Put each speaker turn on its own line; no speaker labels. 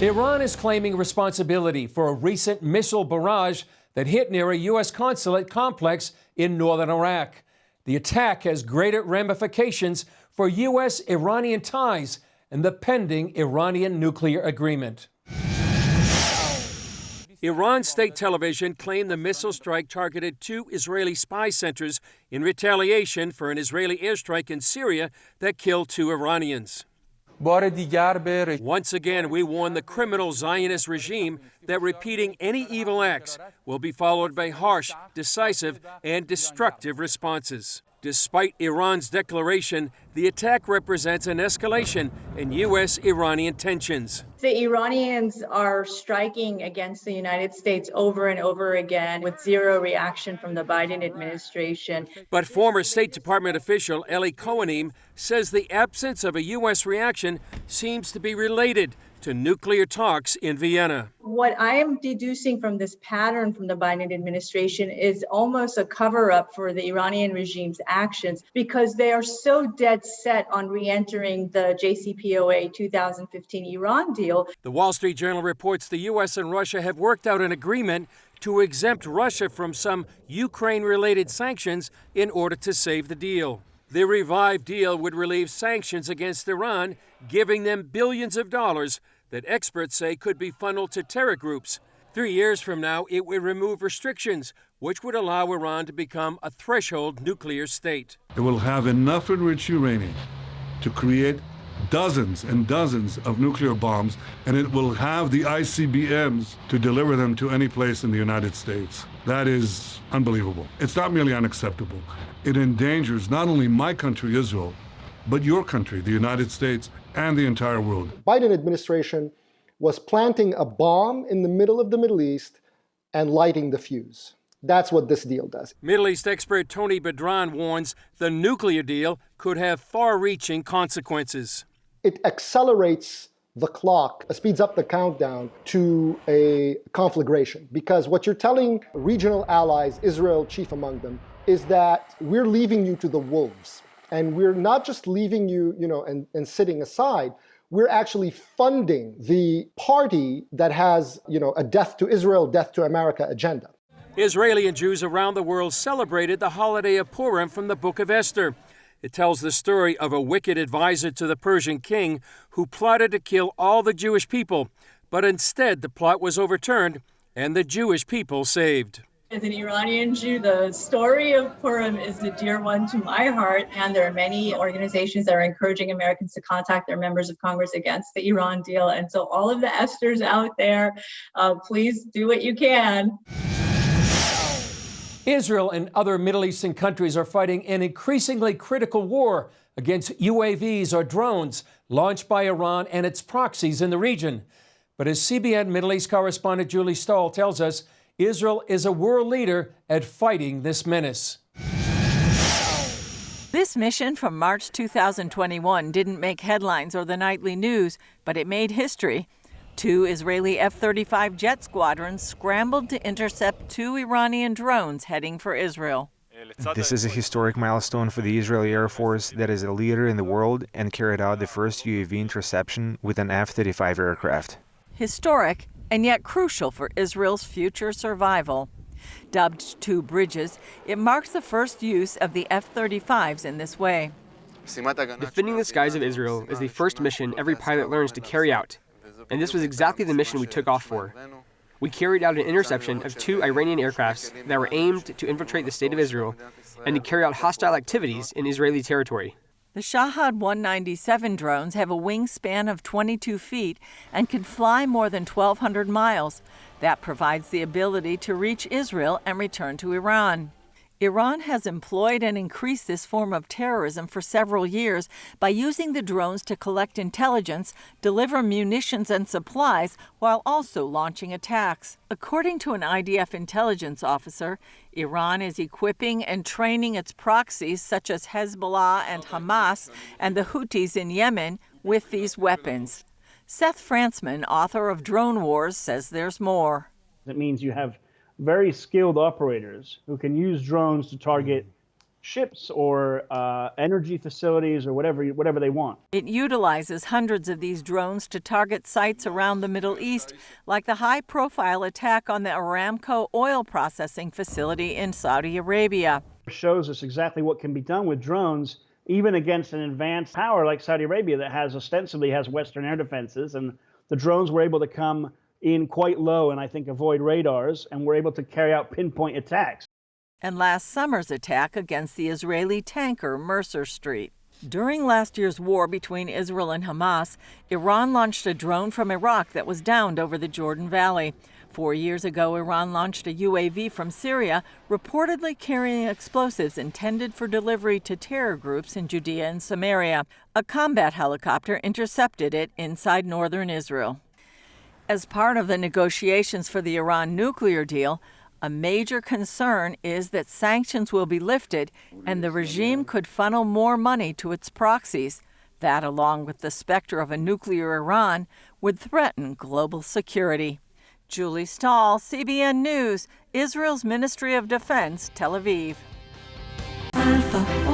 Iran is claiming responsibility for a recent missile barrage that hit near a U.S. consulate complex in northern Iraq. The attack has greater ramifications for U.S.-Iranian ties and the pending Iranian nuclear agreement. Iran state television claimed the missile strike targeted 2 Israeli spy centers in retaliation for an Israeli airstrike in Syria that killed 2 Iranians. Once again, we warn the criminal Zionist regime that repeating any evil acts will be followed by harsh, decisive, and destructive responses. Despite Iran's declaration, the attack represents an escalation in U.S.-Iranian tensions.
The Iranians are striking against the United States over and over again with zero reaction from the Biden administration.
But former State Department official Ellie Cohanim says the absence of a U.S. reaction seems to be related to nuclear talks in Vienna.
What I am deducing from this pattern from the Biden administration is almost a cover-up for the Iranian regime's actions because they are so dead set on re-entering the JCPOA 2015 Iran deal.
The Wall Street Journal reports the U.S. and Russia have worked out an agreement to exempt Russia from some Ukraine-related sanctions in order to save the deal. The revived deal would relieve sanctions against Iran, giving them billions of dollars that experts say could be funneled to terror groups. 3 years from now, it would remove restrictions, which would allow Iran to become a threshold nuclear state.
It will have enough enriched uranium to create dozens and dozens of nuclear bombs, and it will have the ICBMs to deliver them to any place in the United States. That is unbelievable. It's not merely unacceptable. It endangers not only my country, Israel, but your country, the United States, and the entire world.
Biden administration was planting a bomb in the middle of the Middle East and lighting the fuse. That's what this deal does.
Middle East expert Tony Bedran warns the nuclear deal could have far-reaching consequences.
It accelerates the clock, speeds up the countdown to a conflagration, because what you're telling regional allies, Israel chief among them, is that we're leaving you to the wolves. And we're not just leaving you, and sitting aside. We're actually funding the party that has, a death to Israel, death to America agenda.
Israeli and Jews around the world celebrated the holiday of Purim from the Book of Esther. It tells the story of a wicked advisor to the Persian king who plotted to kill all the Jewish people, but instead the plot was overturned and the Jewish people saved.
As an Iranian Jew, the story of Purim is a dear one to my heart, and there are many organizations that are encouraging Americans to contact their members of Congress against the Iran deal. And so all of the Esthers out there, please do what you can.
Israel and other Middle Eastern countries are fighting an increasingly critical war against UAVs or drones launched by Iran and its proxies in the region. But as CBN Middle East correspondent Julie Stahl tells us, Israel is a world leader at fighting this menace.
This mission from March 2021 didn't make headlines or the nightly news, but it made history. 2 Israeli F-35 jet squadrons scrambled to intercept 2 Iranian drones heading for Israel.
This is a historic milestone for the Israeli Air Force that is a leader in the world and carried out the first UAV interception with an F-35 aircraft.
Historic and yet crucial for Israel's future survival. Dubbed 2 bridges, it marks the first use of the F-35s in this way.
Defending the skies of Israel is the first mission every pilot learns to carry out, and this was exactly the mission we took off for. We carried out an interception of 2 Iranian aircrafts that were aimed to infiltrate the state of Israel and to carry out hostile activities in Israeli territory.
The Shahad 197 drones have a wingspan of 22 feet and can fly more than 1,200 miles. That provides the ability to reach Israel and return to Iran. Iran has employed and increased this form of terrorism for several years by using the drones to collect intelligence, deliver munitions and supplies, while also launching attacks. According to an IDF intelligence officer, Iran is equipping and training its proxies, such as Hezbollah and Hamas and the Houthis in Yemen, with these weapons. Seth Frantzman, author of Drone Wars, says there's more.
It means you have very skilled operators who can use drones to target ships or energy facilities or whatever they want.
It utilizes hundreds of these drones to target sites around the Middle East, like the high-profile attack on the Aramco oil processing facility in Saudi Arabia.
It shows us exactly what can be done with drones, even against an advanced power like Saudi Arabia that ostensibly has Western air defenses, and the drones were able to come in quite low and I think avoid radars, and were able to carry out pinpoint attacks.
And last summer's attack against the Israeli tanker Mercer Street. During last year's war between Israel and Hamas, Iran launched a drone from Iraq that was downed over the Jordan Valley. 4 years ago, Iran launched a UAV from Syria, reportedly carrying explosives intended for delivery to terror groups in Judea and Samaria. A combat helicopter intercepted it inside northern Israel. As part of the negotiations for the Iran nuclear deal, a major concern is that sanctions will be lifted and the regime could funnel more money to its proxies. That, along with the specter of a nuclear Iran, would threaten global security. Julie Stahl, CBN News, Israel's Ministry of Defense, Tel Aviv.
Alpha.